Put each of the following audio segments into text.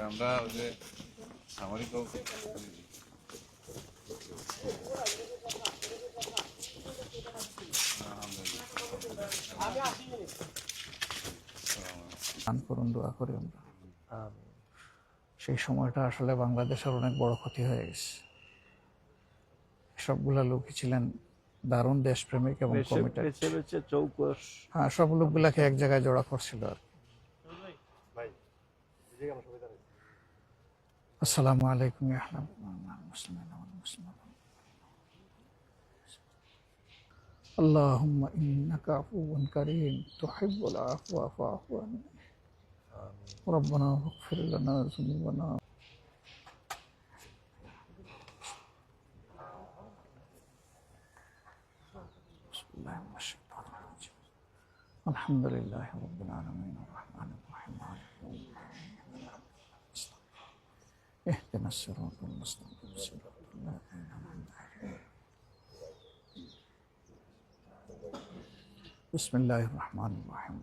আমরা ওই যে সামরিক দান করুন, দোয়া করি আমরা। সেই সময়টা আসলে বাংলাদেশের অনেক বড় ক্ষতি হয়ে গেছে। সবগুলা লোকই ছিলেন দারুণ দেশপ্রেমিক এবং কমিটেড। হ্যাঁ, সব লোকগুলাকে এক জায়গায় জড়া করছিল আর কি। আসসালামু আলাইকুম ইয়া আল্লাহুম্মা ইন্নাকা আফুউন কারীম তুহিব্বুল আফওয়া ফা'ফু আন্না রব্বানা ইগফির লানা যুনুবানা আলহামদুলিল্লাহি রাব্বিল আলামিন আর-রাহমানির রাহিম মালিকি ইয়াউমিদ্দিন ইহদিনাস সিরাতাল মুস্তাকিম সিরাতাল লাযিনা আন'আমতা আলাইহিম বিসমিল্লাহির রাহমানির রাহিম।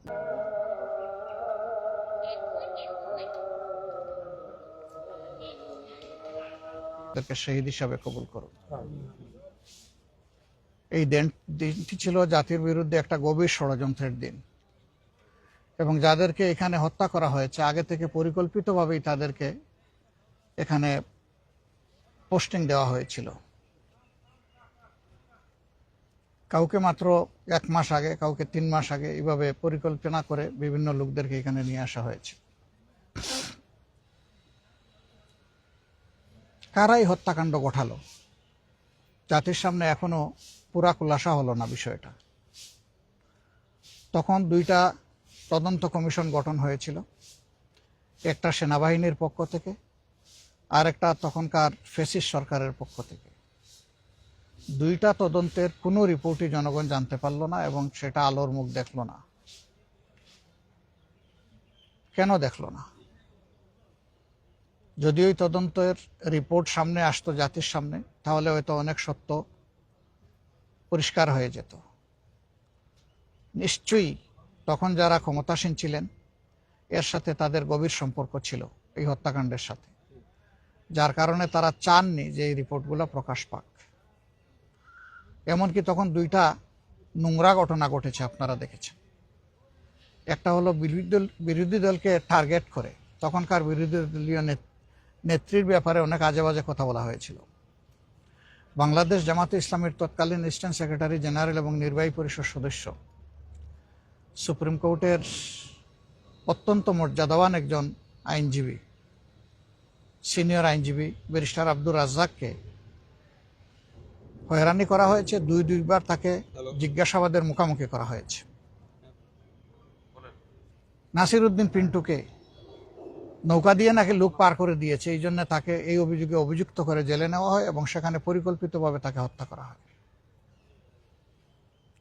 তাদেরকে শহীদ হিসাবে কবুল করুন। এই দিনটি ছিল জাতির বিরুদ্ধে একটা গভীর ষড়যন্ত্রের দিন, এবং যাদেরকে এখানে হত্যা করা হয়েছে আগে থেকে পরিকল্পিতভাবেই তাদেরকে এখানে পোস্টিং দেওয়া হয়েছিল। কাউকে মাত্র 1 মাস আগে, কাউকে 3 মাস আগে, এইভাবে পরিকল্পনা করে বিভিন্ন লোকদেরকে এখানে নিয়ে আসা হয়েছে। কারাই হত্যাকাণ্ড ঘটালো জাতির সামনে এখনো পুরা খুলাসা হলো না বিষয়টা। তখন 2টা তদন্ত কমিশন গঠন হয়েছিল, একটা সেনাবাহিনীর পক্ষ থেকে আর একটা তখনকার ফ্যাসিস্ট সরকারের পক্ষ থেকে। 2টা তদন্তের কোনো রিপোর্টই জনগণ জানতে পারল না এবং সেটা আলোর মুখ দেখল না। কেন দেখল না? যদি ওই তদন্তের রিপোর্ট সামনে আসতো জাতির সামনে, তাহলে হয়তো অনেক সত্য পরিষ্কার হয়ে যেত। নিশ্চয়ই তখন যারা ক্ষমতাসীন ছিলেন এর সাথে তাদের গভীর সম্পর্ক ছিল এই হত্যাকাণ্ডের সাথে, যার কারণে তারা চাননি যে এই রিপোর্টগুলো প্রকাশ পাক। এমনকি তখন 2টা নোংরা ঘটনা ঘটেছে, আপনারা দেখেছেন। একটা হলো বিরোধী দলকে টার্গেট করে তখনকার বিরোধী দলীয় নেত্রীর ব্যাপারে অনেক আজে বাজে কথা বলা হয়েছিল। বাংলাদেশ জামাতে ইসলামীর তৎকালীন অ্যাসিস্ট্যান্ট সেক্রেটারি জেনারেল এবং নির্বাহী পরিষদ সদস্য, সুপ্রিম কোর্টের অত্যন্ত মর্যাদাবান একজন আইনজীবী, সিনিয়র আইনজীবী ব্যারিস্টার আব্দুর রাজ্জাককে হয়রানি করা হয়েছে। 2বার তাকে জিজ্ঞাসাবাদের মুখোমুখি করা হয়েছে। নাসির উদ্দিন পিন্টুকে নৌকা দিয়ে নাকি লোক পার করে দিয়েছে, এই জন্য তাকে এই অভিযোগে অভিযুক্ত করে জেলে নেওয়া হয় এবং সেখানে পরিকল্পিতভাবে তাকে হত্যা করা হয়।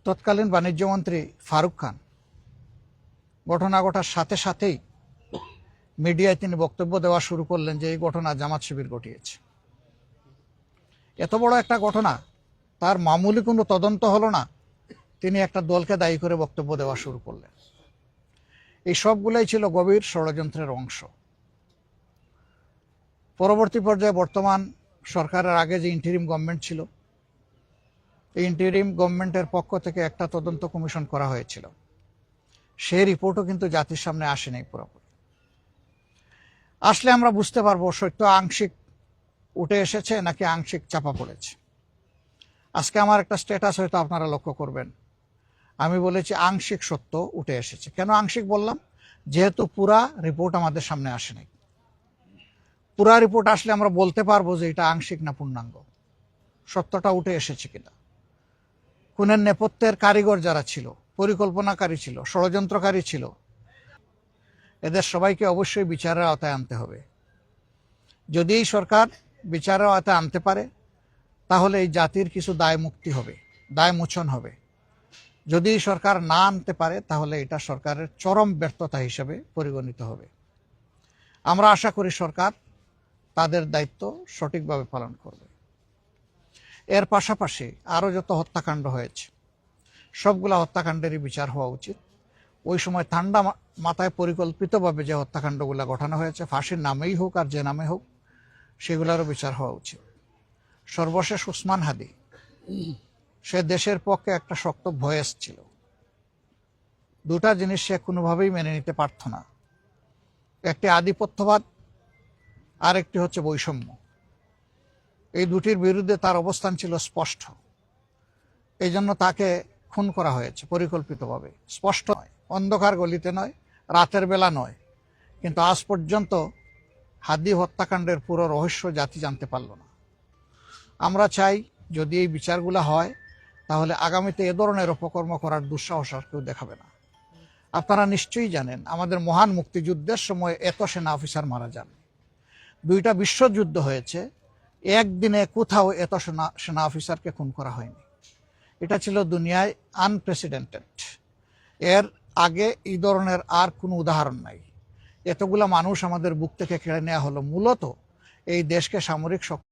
তৎকালীন বাণিজ্যমন্ত্রী ফারুক খান ঘটনা ঘটার সাথে সাথেই মিডিয়ায় তিনি বক্তব্য দেওয়া শুরু করলেন যে এই ঘটনা জামাত শিবির ঘটিয়েছে। এত বড় একটা ঘটনা, তার মামুলি কোনো তদন্ত হলো না, তিনি একটা দলকে দায়ী করে বক্তব্য দেওয়া শুরু করলেন। এই সবগুলাই ছিল গভীর ষড়যন্ত্রের অংশ। পরবর্তী পর্যায়ে বর্তমান সরকারের আগে যে ইন্টারিম গভর্নমেন্ট ছিল, এই ইন্টারিম গভর্নমেন্টের পক্ষ থেকে একটা তদন্ত কমিশন করা হয়েছিল। সেই রিপোর্টও কিন্তু জাতির সামনে আসেনি পুরোপুরি। আসলে আমরা বুঝতে পারবো সত্য আংশিক উঠে এসেছে নাকি আংশিক চাপা পড়েছে। আজকে আমার একটা স্ট্যাটাস হয়তো আপনারা লক্ষ্য করবেন, আমি বলেছি আংশিক সত্য উঠে এসেছে। কেন আংশিক বললাম? যেহেতু পুরা রিপোর্ট আমাদের সামনে আসে নাই। পুরা রিপোর্ট আসলে আমরা বলতে পারবো যে এটা আংশিক না পূর্ণাঙ্গ, সত্যটা উঠে এসেছে কিনা। খুনের নেপথ্যের কারিগর যারা ছিল, পরিকল্পনাকারী ছিল, ষড়যন্ত্রকারী ছিল, এদের সবাইকে অবশ্যই বিচারের আওতায় আনতে হবে। যদি এই সরকার বিচারের আওতায় আনতে পারে তাহলে এই জাতির কিছু দায় মুক্তি হবে, দায় মোচন হবে। যদি সরকার না আনতে পারে তাহলে এটা সরকারের চরম ব্যর্থতা হিসেবে পরিগণিত হবে। আমরা আশা করি সরকার তাদের দায়িত্ব সঠিকভাবে পালন করবে। এর পাশাপাশি আরও যত হত্যাকাণ্ড হয়েছে সবগুলা হত্যাকাণ্ডেরই বিচার হওয়া উচিত। ওই সময় মাথায় পরিকল্পিতভাবে যে হত্যাকাণ্ডগুলো ঘটানো হয়েছে, ফাঁসির নামেই হোক আর যে নামে হোক, সেগুলোরও বিচার হওয়া উচিত। সর্বশেষ উসমান হাদি, সে দেশের পক্ষে একটা শক্ত ভয়েস ছিল। দুটা জিনিস সে কোনোভাবেই মেনে নিতে পারত না, একটি আধিপত্যবাদ আর একটি হচ্ছে বৈষম্য। এই দুটির বিরুদ্ধে তার অবস্থান ছিল স্পষ্ট। এই জন্য তাকে খুন করা হয়েছে পরিকল্পিতভাবে, স্পষ্ট নয়, অন্ধকার গলিতে নয়, রাতের বেলা নয়। কিন্তু আজ পর্যন্ত হাদি হত্যাকাণ্ডের পুরো রহস্য জাতি জানতে পারল না। আমরা চাই যদি এই বিচারগুলো হয়, তাহলে আগামীতে এ ধরনের অপকর্ম করার দুঃসাহস আর কেউ দেখাবে না। আপনারা নিশ্চয়ই জানেন, আমাদের মহান মুক্তিযুদ্ধের সময় এত সেনা অফিসার মারা যান। দুইটা বিশ্বযুদ্ধ হয়েছে, একদিনে কোথাও এত সেনা অফিসারকে খুন করা হয়নি। এটা ছিল দুনিয়ায় আনপ্রেসিডেন্টেড। এর আগে এই ধরনের আর কোনো উদাহরণ নাই। এতগুলা মানুষ আমাদের বুক থেকে কেড়ে নেওয়া হলো মূলত এই দেশকে সামরিক শক্তি